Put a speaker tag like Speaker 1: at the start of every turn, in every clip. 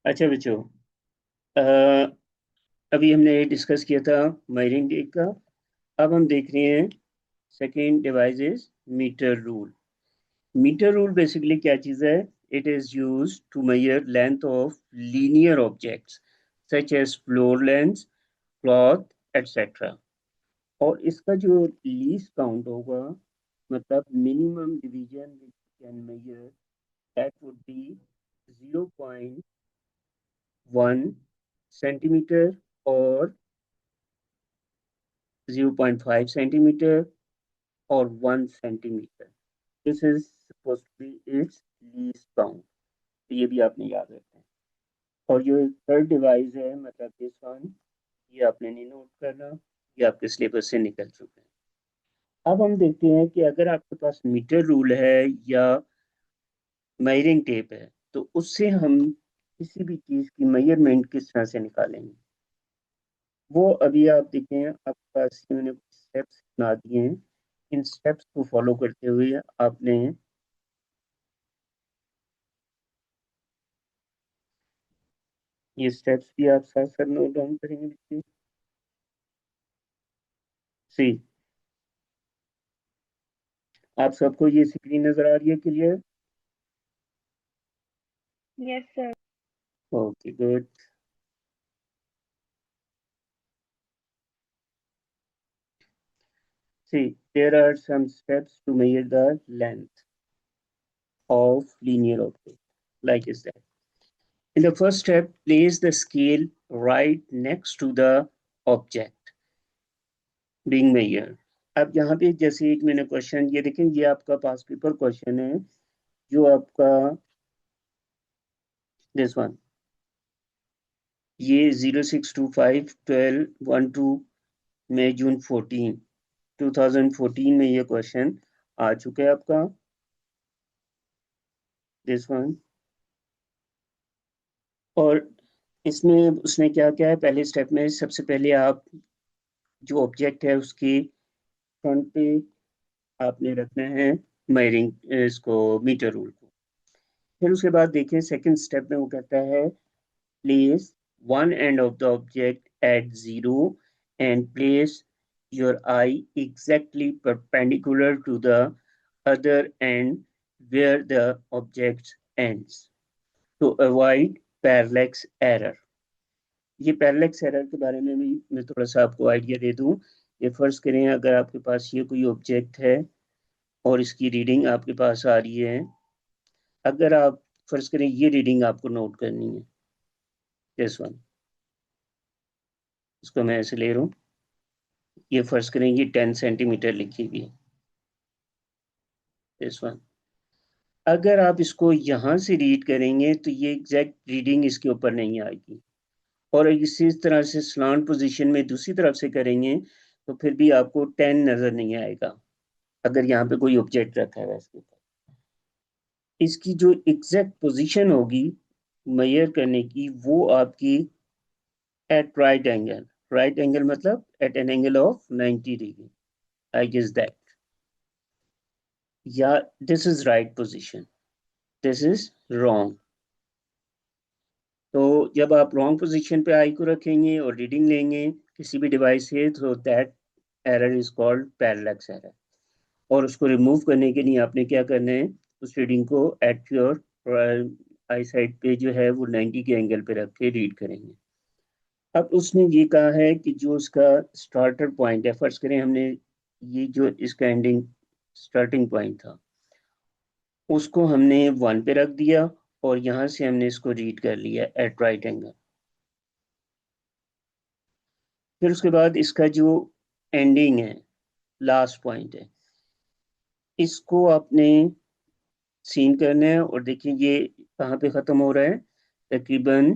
Speaker 1: अच्छा बच्चों, अ, अभी हमने डिस्कस किया था माइरिंग टेप का। अब हम देख रहे हैं second device is metre rule. Metre rule basically क्या चीज़ है? It is use to measure length of linear objects such as floor length, cloth, etcetera. और इसका जो लीस्ट काउंट होगा, मतलब minimum division which can measure, that would be 0.1 centimetre और 0.5 centimetre और 1 centimetre. This is suppose to be its least count. तो ये भी आपने याद रखना है। और जो थर्ड डिवाइस है, मतलब दिस वन, ये आपने नहीं नोट करना, ये आपके सिलेबस से निकल चुके हैं। अब हम देखते हैं कि अगर आपके पास मीटर रूल है या मेजरिंग टेप है, तो उससे हम किसी भी चीज़ की मेजरमेंट किस तरह से निकालेंगे। वो अभी आप देखें, आपके पास ये मैंने स्टेप्स बना दिए हैं। इन स्टेप्स को फॉलो करते हुए आपने ये स्टेप्स भी आप साथ साथ नोट डाउन करेंगे बच्चे। सी, आप सबको ये स्क्रीन नजर आ रही है clear?
Speaker 2: Yes, sir.
Speaker 1: Okay good. See, there are some steps to measure the length of linear object, like is that. In the first step, place the scale right next to the object being measured. अब यहाँ पे जैसे एक मैंने question ये देखें, ये आपका पास पेपर क्वेश्चन है, जो आपका दिस वन, ये 062512 में जून 2014 में ये क्वेश्चन आ चुका है आपका, दिस वन। और इसमें उसने क्या क्या है, पहले स्टेप में सबसे पहले आप जो ऑब्जेक्ट है उसके फ्रंट पे आपने रखना है मेजरिंग, इसको मीटर रूल को। फिर उसके बाद देखिए सेकंड स्टेप में वो कहता है place one end of the object at zero end place your eye exactly perpendicular to the other end where the object ends to avoid parallax error. ये पैरेलैक्स एरर के बारे में भी मैं थोड़ा सा आपको आइडिया दे दूं। ये फर्ज करें अगर आपके पास ये कोई ऑब्जेक्ट है और इसकी रीडिंग आपके पास आ रही है, अगर आप फर्ज करें ये रीडिंग आपको नोट करनी है, दिस वन, इसको मैं ऐसे ले रहा हूँ, ये फर्ज करें ये 10 सेंटीमीटर लिखी हुई है, दिस वन। अगर आप इसको यहाँ से रीड करेंगे तो ये एग्जैक्ट रीडिंग इसके ऊपर नहीं आएगी, और इसी तरह से स्लांट पोजीशन में दूसरी तरफ से करेंगे तो फिर भी आपको 10 नजर नहीं आएगा अगर यहाँ पे कोई ऑब्जेक्ट रखा है इसके ऊपर। इसकी जो एग्जैक्ट पोजीशन होगी मेजर करने की, वो आपकी एट राइट एंगल मतलब at an angle of 90 degree, I guess that, या this is right position, this is wrong. तो जब आप रॉन्ग पोजीशन पे आई को रखेंगे और रीडिंग लेंगे किसी भी डिवाइस से, तो that error is called parallax error. और उसको रिमूव करने के लिए आपने क्या करना है, उस रीडिंग को एट योर आई साइड पे जो है वो 90 के एंगल पे रख के रीड करेंगे। अब उसने ये कहा है कि जो उसका स्टार्टर पॉइंट है, फर्ज करें हमने ये जो इसका एंडिंग स्टार्टिंग पॉइंट था उसको हमने 1 पे रख दिया, और यहाँ से हमने इसको रीड कर लिया एट राइट एंगल। फिर उसके बाद इसका जो एंडिंग है, लास्ट पॉइंट है, इसको आपने सीन करना है। और देखिए ये कहाँ पे ख़त्म हो रहा है, तकरीबन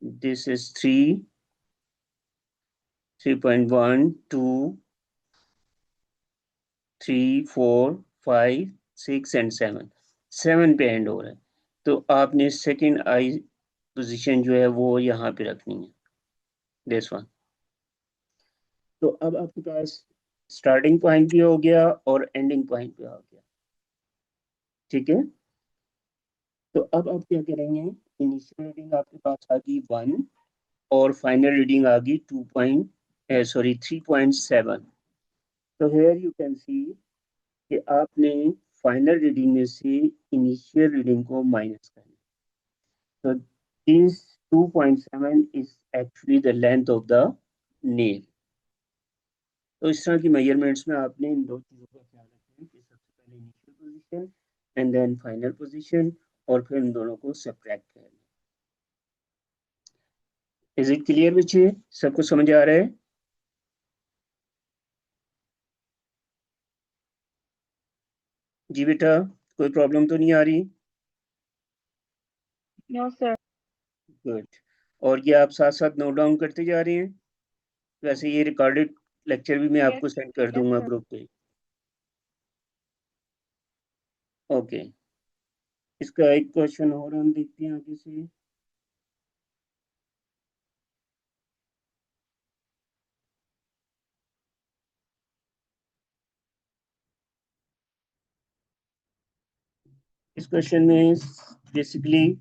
Speaker 1: दिस इज 3, 3.1, 2, 3, 4, 5, 6 एंड 7, 7 पे एंड हो रहा है। तो आपने सेकंड आई पोजीशन जो है वो यहाँ पे रखनी है, दिस वन। तो अब आपके पास स्टार्टिंग पॉइंट भी हो गया और एंडिंग पॉइंट भी हो गया, ठीक है। तो अब आप क्या करेंगे, इनिशियल रीडिंग आपके पास आ गई 1 और फाइनल रीडिंग आ गई 3.7। तो हेयर यू कैन सी कि आपने फाइनल रीडिंग में से इनिशियल रीडिंग को माइनस करना। तो this 2.7 is actually the length of the nail. तो इस तरह की मेजरमेंट्स में आपने इन दो चीज़ों का ख्याल रखना है कि सबसे पहले initial position and then final position, और फिर इन दोनों को सब्ट्रैक्ट करना। इज इट क्लियर बच्चे, सबको समझ आ रहा है? जी बेटा, कोई प्रॉब्लम तो नहीं आ रही?
Speaker 2: No sir.
Speaker 1: गुड। और ये आप साथ साथ नोट डाउन करते जा रहे हैं? वैसे ये रिकॉर्डेड लेक्चर भी मैं
Speaker 2: यस
Speaker 1: आपको सेंड कर
Speaker 2: यस
Speaker 1: दूंगा
Speaker 2: सर।
Speaker 1: ग्रुप पे। ओके, इसका एक क्वेश्चन और हम देखते हैं आगे से। इस क्वेश्चन में बेसिकली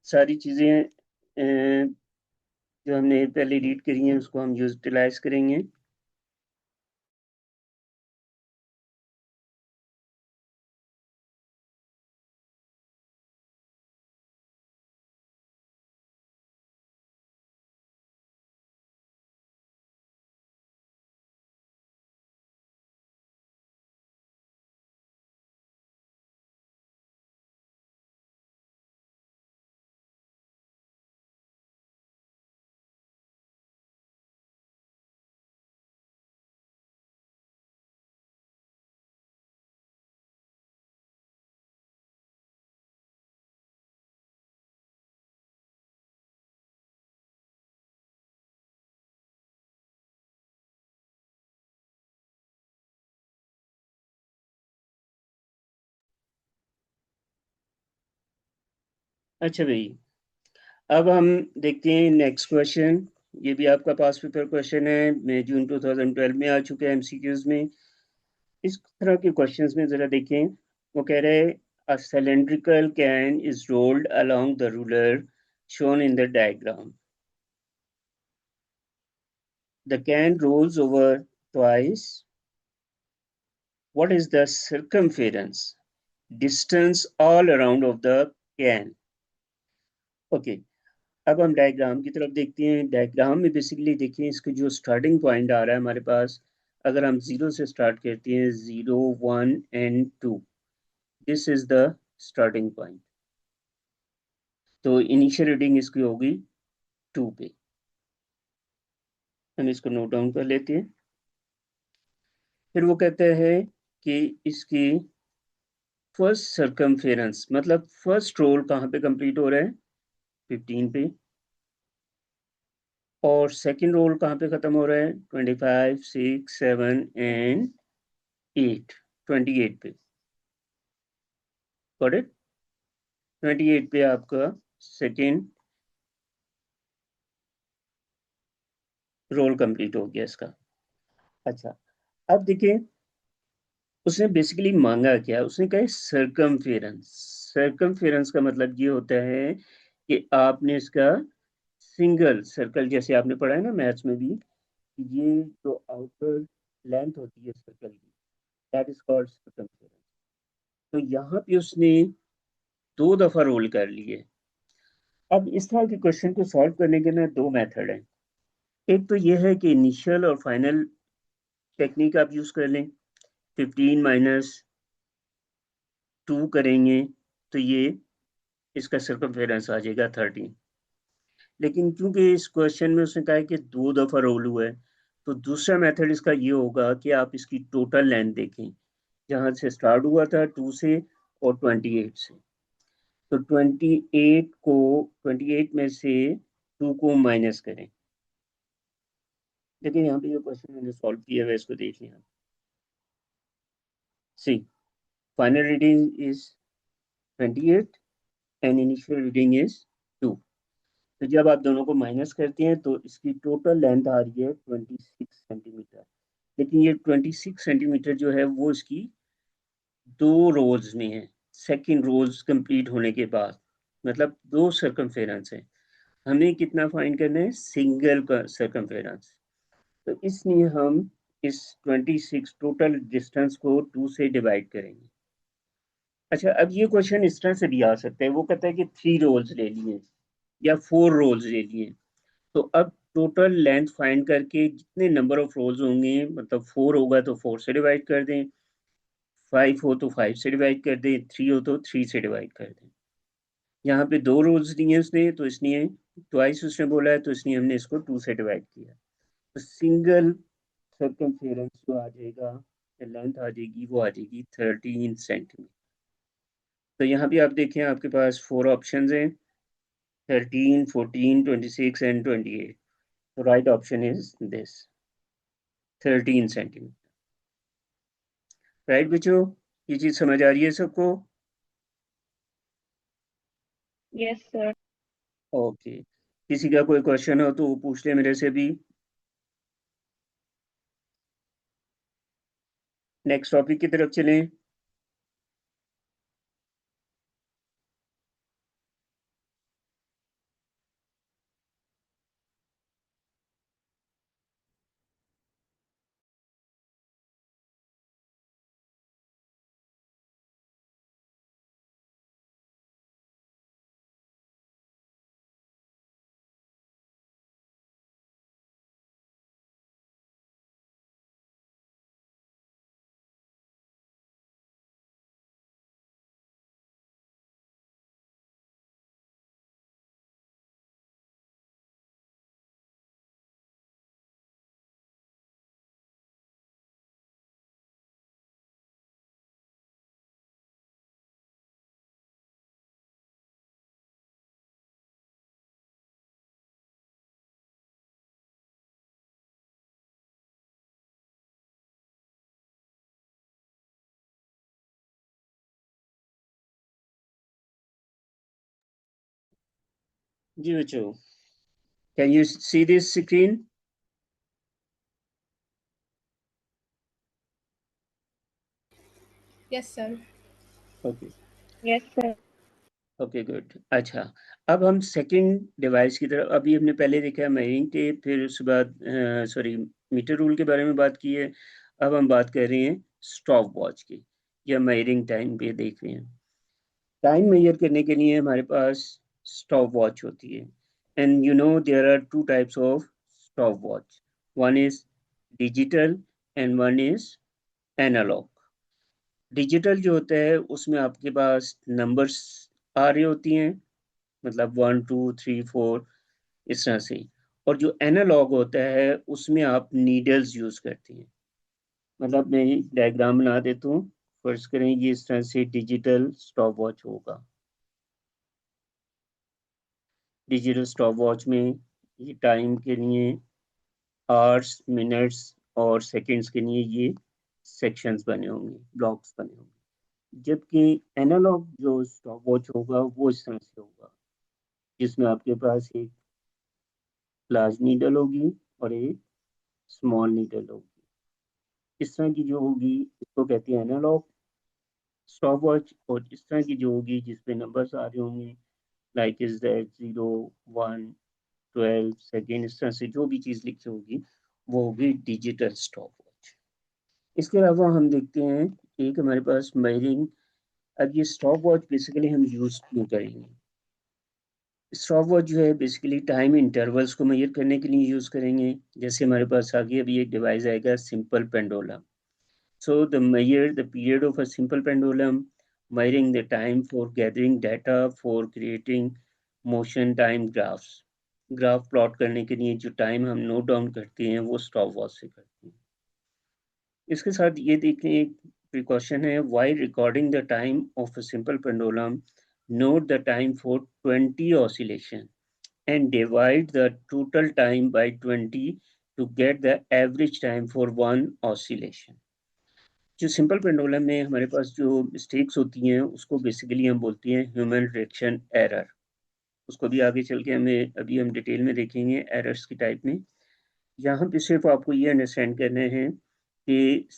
Speaker 1: सारी चीज़ें जो हमने पहले रीड करी हैं उसको हम यूटिलाइज करेंगे। अच्छा भाई, अब हम देखते हैं नेक्स्ट क्वेश्चन। ये भी आपका पास पेपर क्वेश्चन है, मैं जून 2012 में आ चुका है एमसीक्यूज में। इस तरह के क्वेश्चंस में जरा देखें। वो कह रहे हैं a cylindrical can is rolled along the ruler shown in the diagram. The can rolls over twice. What is the circumference distance all around of the can? Okay, अब हम डायग्राम की तरफ देखते हैं। डायग्राम में बेसिकली देखिए, इसका जो स्टार्टिंग पॉइंट आ रहा है हमारे पास, अगर हम जीरो से स्टार्ट करते हैं, 0 1 and 2, this is the starting point. तो इनिशियल रीडिंग इसकी होगी 2 पे। हम इसको नोट डाउन कर लेते हैं। फिर वो कहते हैं कि इसकी फर्स्ट सर्कमफेरेंस, मतलब फर्स्ट रोल कहाँ पे कंप्लीट हो रहा है, 15 पे। और सेकंड रोल कहाँ पे खत्म हो रहा है, 25 6 7 एंड 8, 28 पे। Got it? 28 पे आपका सेकंड रोल कंप्लीट हो गया इसका। अच्छा, अब देखिए उसने बेसिकली मांगा क्या, उसने कहा सर्कमफेरेंस। सर्कमफेरेंस का मतलब ये होता है कि आपने इसका सिंगल सर्कल, जैसे आपने पढ़ा है ना मैथ्स में भी, ये जो आउटर लेंथ होती है सर्कल की, दैट इज कॉल्ड सर्कमफेरेंस। तो यहाँ पे उसने 2 दफा रोल कर लिए। अब इस तरह के क्वेश्चन को सॉल्व करने के ना 2 मेथड हैं। एक तो ये है कि इनिशियल और फाइनल टेक्निक आप यूज कर लें। 15 माइनस 2 करेंगे तो ये इसका सर्कमफेरेंस आ जाएगा 13। लेकिन क्योंकि इस क्वेश्चन में उसने कहा है कि 2 दफा रोल हुआ है, तो दूसरा मेथड इसका ये होगा कि आप इसकी टोटल लेंथ देखें, जहां से स्टार्ट हुआ था 2 से और 28 से। तो 28 में से 2 को माइनस करें। देखिए यहाँ पे जो क्वेश्चन मैंने सॉल्व किया है इसको देख लिया। See, final reading is 28 and initial reading is 2। तो जब आप दोनों को माइनस करते हैं तो इसकी टोटल लेंथ आ रही है 26 सेंटीमीटर। लेकिन ये 26 सेंटीमीटर जो है वो इसकी 2 रोज में है, सेकेंड रोज कंप्लीट होने के बाद। मतलब 2 सर्कमफेरेंस है, हमें कितना फाइंड करना है, सिंगल का सर्कमफेरेंस। तो इसलिए हम इस 26 टोटल डिस्टेंस को 2 से डिवाइड करेंगे। अच्छा, अब ये क्वेश्चन इस तरह से भी आ सकता है, वो कहता है कि 3 रोल्स ले लिए या 4 रोल्स ले लिए, तो अब टोटल लेंथ फाइंड करके जितने नंबर ऑफ रोल्स होंगे, मतलब 4 होगा तो 4 से डिवाइड कर दें, 5 हो तो 5 से डिवाइड कर दें, 3 हो तो 3 से डिवाइड कर दें। यहाँ पे 2 रोल्स दिए उसने, तो इसलिए ट्वाइस उसने बोला है, तो इसलिए हमने इसको 2 से डिवाइड किया। तो सिंगल सर्कमफेरेंस जो आ जाएगा, लेंथ आ जाएगी, वो आ जाएगी 13 सेंटीमीटर। तो यहाँ भी आप देखें, आपके पास 4 ऑप्शंस हैं, 13, 14, 26 एंड 28। तो right option is this, 13 centimetre. Right बच्चों, ये चीज समझ आ रही है सबको?
Speaker 2: Yes sir.
Speaker 1: ओके, किसी का कोई क्वेश्चन हो तो वो पूछ ले मेरे से भी। नेक्स्ट टॉपिक की तरफ चलें। जी बच्चों, can you see this screen?
Speaker 2: Yes sir.
Speaker 1: Okay,
Speaker 2: yes sir.
Speaker 1: Okay good. अच्छा, अब हम सेकंड डिवाइस की तरफ, अभी हमने पहले देखा मेजरिंग टेप, फिर उसके बाद सॉरी मीटर रूल के बारे में बात की है। अब हम बात कर रहे हैं स्टॉप वॉच की, या मेजरिंग टाइम पे देख रहे हैं। टाइम मेजर करने के लिए हमारे पास स्टॉप वॉच होती है, and you know there are 2 types of stopwatch, one is digital and one is analogue. Digital जो होता है उसमें आपके पास नंबर्स आ रही होती हैं, मतलब 1 2 3 4 इस तरह से। और जो एनालॉग होता है उसमें आप नीडल्स यूज करते हैं। मतलब मैं डायग्राम बना देता हूँ, फर्ज करें ये इस तरह से डिजिटल स्टॉप वॉच होगा। डिजिटल स्टॉप वॉच में ये टाइम के लिए आवर्स, मिनट्स और सेकंड्स के लिए ये सेक्शंस बने होंगे, ब्लॉक्स बने होंगे। जबकि एनालॉग जो स्टॉप वॉच होगा वो इस तरह से होगा, जिसमें आपके पास एक लार्ज नीडल होगी और एक स्मॉल नीडल होगी। इस तरह की जो होगी इसको कहते हैं एनालॉग स्टॉप वॉच, और इस तरह की जो होगी जिसपे नंबर्स आ रहे होंगे, लाइक इज दैट 0 1 12 सेकेंड, इस तरह से जो भी चीज लिखी होगी वो होगी डिजिटल स्टॉप वॉच। इसके अलावा हम देखते हैं एक हमारे पास मेजरिंग। अब ये स्टॉप वॉच बेसिकली हम यूज क्यों करेंगे? स्टॉप वॉच जो है बेसिकली टाइम इंटरवल्स को मेजर करने के लिए यूज करेंगे। जैसे हमारे पास आगे अभी एक डिवाइस आएगा, simple pendulum. So the measure the period of a simple pendulum, measuring the time for gathering data for creating motion time graphs. Graph plot करने के लिए जो टाइम हम नोट डाउन करते हैं वो स्टॉप वॉच से करते हैं। इसके साथ ये देखें, एक प्रिकॉशन है, while recording the time of a simple pendulum, note the time for 20 oscillation and divide the total time by 20 to get the average time for one oscillation. जो सिंपल पेंडुलम में हमारे पास जो मिस्टेक्स होती हैं उसको basically हम बोलते हैं ह्यूमन रिएक्शन एरर। उसको भी आगे चल के हमें अभी हम डिटेल में देखेंगे एरर्स की टाइप में। यहाँ पे सिर्फ आपको ये अंडरस्टैंड करना है कि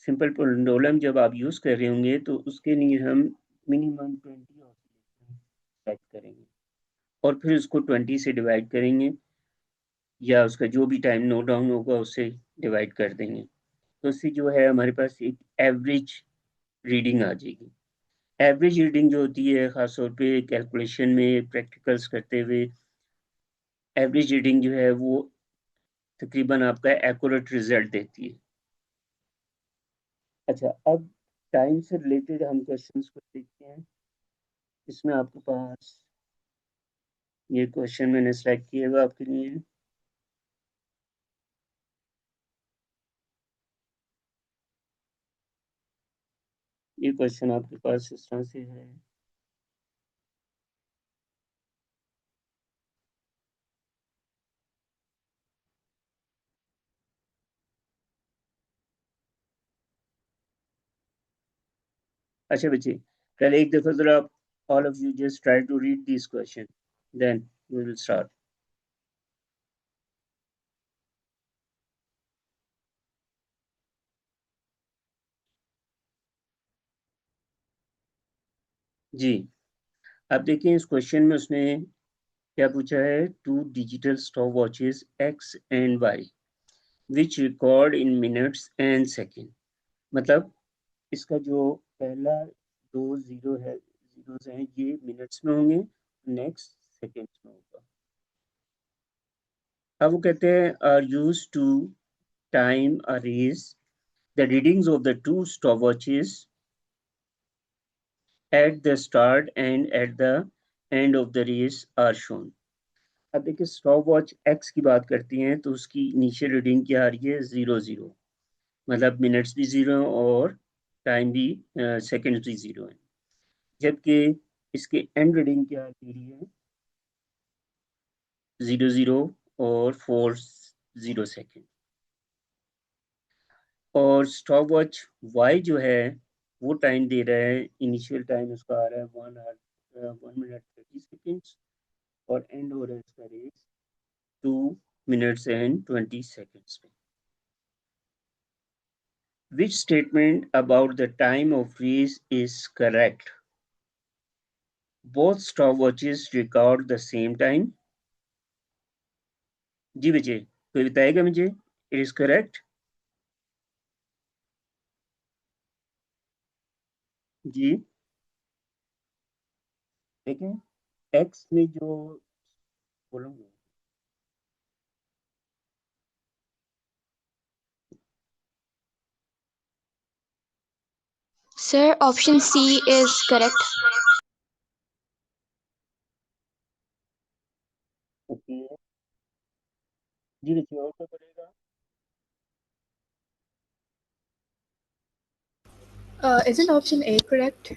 Speaker 1: सिंपल पेंडुलम जब आप यूज़ कर रहे होंगे तो उसके लिए हम मिनिमम 20 ऑसिलेशन सेलेक्ट करेंगे और फिर उसको 20 से डिवाइड करेंगे या उसका जो भी टाइम नोट डाउन होगा उससे डिवाइड कर देंगे, तो उससे जो है हमारे पास एक एवरेज रीडिंग आ जाएगी। एवरेज रीडिंग जो होती है खासतौर पे कैलकुलेशन में प्रैक्टिकल्स करते हुए, एवरेज रीडिंग जो है वो तकरीबन आपका एक्यूरेट रिजल्ट देती है। अच्छा, अब टाइम से रिलेटेड हम क्वेश्चंस को देखते हैं। इसमें आपके पास ये क्वेश्चन मैंने सेलेक्ट किया हुआ आपके लिए। ये क्वेश्चन आपके पास इस तरह से है। अच्छा बच्चे, पहले एक दफा जरा all of you just try to read this question, then we will start. जी, आप देखिए इस क्वेश्चन में उसने क्या पूछा है, 2 digital stopwatches X and Y which record in minutes and second. मतलब इसका जो पहला 2 जीरोस हैं ये मिनट्स में होंगे, नेक्स्ट सेकेंड्स में होगा। अब वो कहते हैं are used to time a race, the readings of the 2 stopwatches at the start and at the end of the race are shown। अब देखिए स्टॉप वॉच एक्स की बात करती हैं तो उसकी इनिशियल रीडिंग क्या आ रही है, 0 0, मतलब मिनट्स भी 0 और टाइम भी सेकेंड्स भी 0 है। जबकि इसके एंड रीडिंग क्या दे रही है, 0 0 और 4 सेकेंड। और स्टॉप वॉच वाई जो है वो टाइम दे रहा है, इनिशियल टाइम उसका आ रहा है 1 minute 30 seconds और एंड हो रहा है इसका रेस 2 minutes and 20 seconds पे। Which statement about the time of race is correct? Both stopwatches record the same time. जी बच्चे, कोई बताएगा मुझे? It is correct? जी देखें, X में जो बोलूँगा,
Speaker 3: Sir, option C is correct.
Speaker 1: Okay जी बच्चे, और क्या करेगा?
Speaker 2: Isn't option A correct?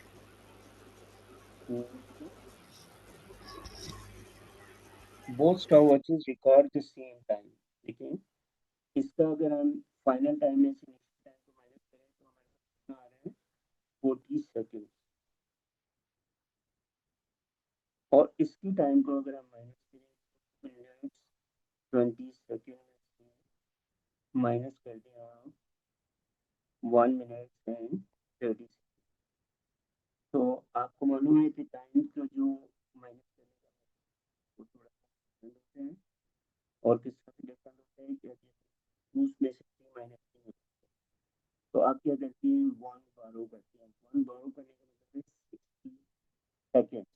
Speaker 1: Both stopwatches record the same time। देखिए इसका अगर हम फाइनल टाइम में से टाइम को माइनस करें तो हमारे पास कितना आ रहा है, 40 सेकेंड। और इसकी टाइम को अगर हम माइनस करें मिनट्स 20 सेकेंड में माइनस कर दिया 1 minute and 30 तो आपको मालूम है कि टाइम का जो माइनस करने का वो थोड़ा डिफरेंट होते हैं। और किस तरह से डिफरेंट होते हैं कि उसमें से 3 माइनस नहीं होते, तो आप क्या करते हैं, 1 बारो करते हैं। 1 बारो करने का मतलब है 60 सेकेंड।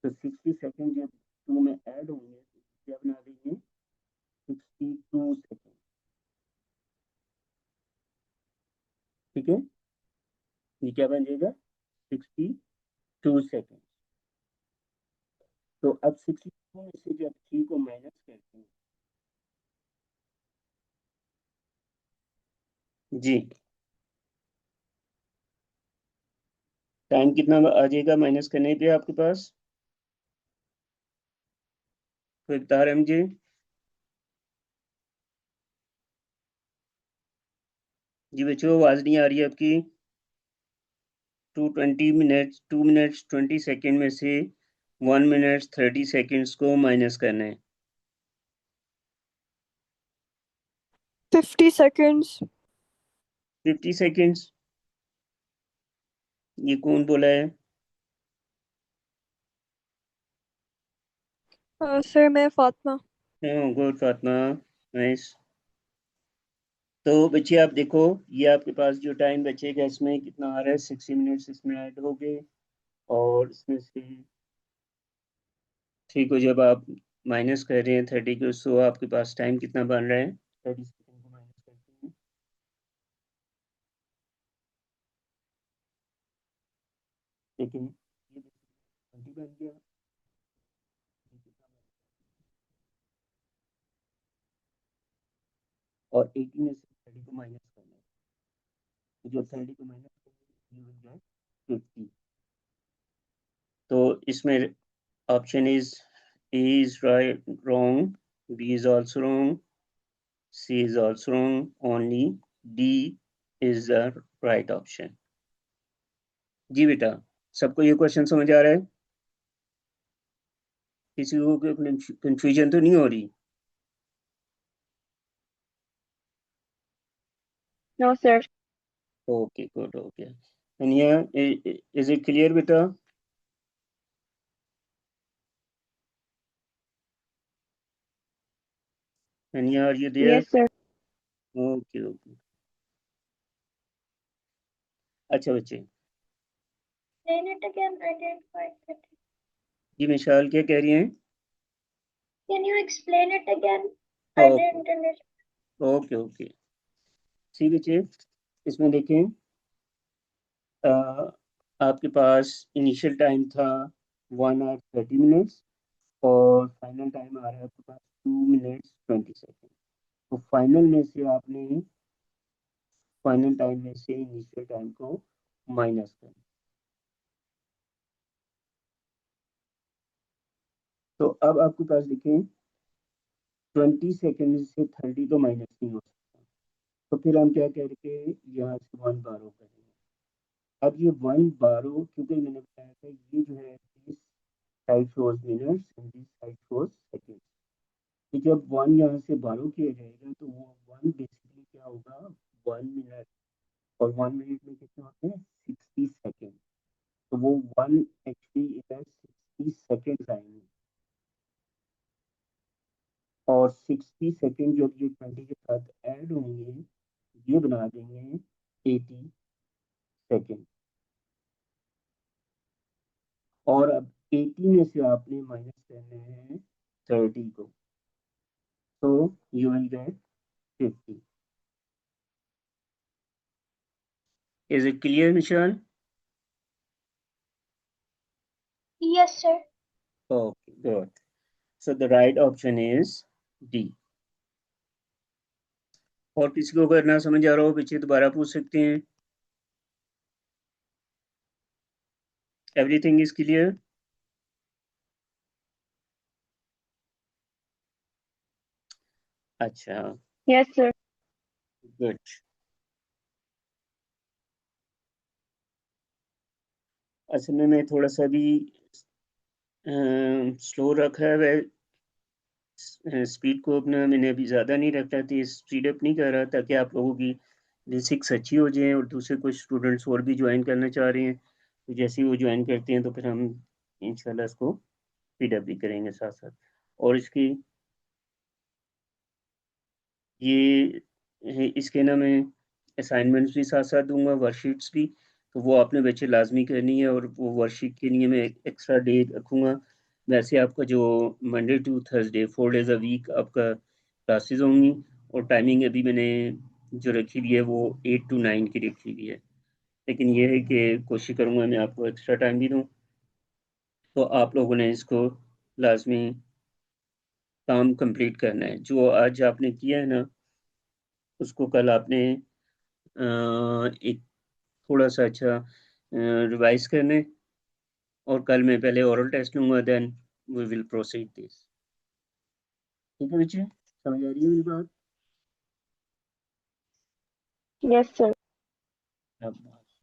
Speaker 1: तो 60 सेकेंड जब 2 में ऐड होंगे तो क्या बना देंगे, 62 सेकेंड। ठीक है, ये क्या बन जाएगा, 62 सेकेंड। तो अब 62 में से जब 3 को माइनस करते हैं, जी टाइम कितना आ जाएगा माइनस करने पे आपके पास, तो बता रहे मुझे? जी बच्चों, आवाज नहीं आ रही है आपकी। 2 मिनट्स 20 सेकेंड में से 1 minute 30 seconds को माइनस करना है।
Speaker 2: 50 seconds.
Speaker 1: 50 seconds, ये कौन बोला है?
Speaker 2: Sir, मैं फातिमा.
Speaker 1: Good Fatima, nice. तो बच्चे आप देखो, ये आपके पास जो टाइम बचेगा इसमें कितना आ रहा है, 60 मिनट्स इसमें ऐड हो गए, और इसमें से 3 को जब आप माइनस कर रहे हैं 30 को, सो आपके पास टाइम कितना बन रहा है, 30 सेकंड को माइनस करते हैं, लेकिन ये 20 बन गया, और 18 में से 30 को माइनस करना है, तो जो 30 को माइनस करेंगे ये बन जाए 50। तो इसमें option is A is right, wrong, B is also wrong, C is also wrong, only D is the right option. जी बेटा, सबको ये क्वेश्चन समझ आ रहा है? किसी को कंफ्यूजन तो नहीं हो रही?
Speaker 3: No, sir.
Speaker 1: Okay, good. Okay. And yeah, is it clear, beta? And yeah, are you there?
Speaker 3: Yes, sir.
Speaker 1: Okay, okay. अच्छा बच्चे,
Speaker 3: Explain it again. I didn't quite get it.
Speaker 1: जी मिशाल क्या कह रही हैं?
Speaker 3: Can you explain it again? I
Speaker 1: Okay,
Speaker 3: didn't understand.
Speaker 1: okay, okay. सी बच्चे, इसमें देखें, आपके पास इनिशियल टाइम था 1 hour 30 minutes, और फाइनल टाइम आ रहा है आपके पास 2 minutes 20 seconds। तो फाइनल में से आपने फाइनल टाइम में से इनिशियल टाइम को माइनस करना। तो अब आपके पास देखें 20 सेकेंड से 30 तो माइनस नहीं हो सकता, तो फिर हम क्या करके यहाँ से 1 बारो करेंगे। अब ये 1 बारो, क्योंकि मैंने बताया था ये जो है this side flows minutes and this side flows second, तो जब 1 यहाँ से बारो किया जाएगा तो वो 1 बेसिकली क्या होगा, 1 मिनट, और 1 मिनट में कितने होते हैं, 60 सेकेंड, तो वो 1 एक्चुअली इधर 60 सेकेंड आएंगे, और 60 सेकेंड जब ये 20 के साथ ऐड होंगे ये बना देंगे 80 सेकेंड, और अब 80 में से आपने माइनस करने हैं 30 को, तो you will get 50। Is it clear Mishal?
Speaker 3: Yes, sir.
Speaker 1: Okay, good. So the right option is D. और किसी को अगर ना समझ आ रहा हो पीछे दोबारा पूछ सकते हैं। Everything is clear? अच्छा,
Speaker 3: Yes, sir.
Speaker 1: गुड। असल में मैं थोड़ा सा भी स्लो रखा है, स्पीड को अपना मैंने अभी ज़्यादा नहीं रखा थी, स्पीड अप नहीं कर रहा, ताकि आप लोगों की बेसिक्स अच्छी हो जाएं, और दूसरे कुछ स्टूडेंट्स और भी ज्वाइन करना चाह रहे हैं, तो जैसे ही वो ज्वाइन करते हैं तो फिर हम इंशाल्लाह इसको स्पीड अप भी करेंगे साथ साथ। और इसके ना मैं असाइनमेंट्स भी साथ साथ दूंगा, वर्कशीट्स भी, तो वो आपने बच्चे लाजमी करनी है, और वो वर्कशीट के लिए मैं एक्स्ट्रा डे रखूँगा। वैसे आपका जो Monday to Thursday 4 days a week आपका क्लासेस होंगी, और टाइमिंग अभी मैंने जो रखी हुई है वो 8 to 9 की रखी हुई है, लेकिन ये है कि कोशिश करूँगा मैं आपको एक्स्ट्रा टाइम भी दूँ, तो आप लोगों ने इसको लाजमी काम कंप्लीट करना है। जो आज आपने किया है ना, उसको कल आपने एक थोड़ा सा अच्छा रिवाइज करने, और कल मैं पहले ओरल टेस्ट लूँगा, then we will proceed this. ठीक है बच्चे, समझ आ रही है मेरी बात?
Speaker 3: Yes, sir.
Speaker 1: अब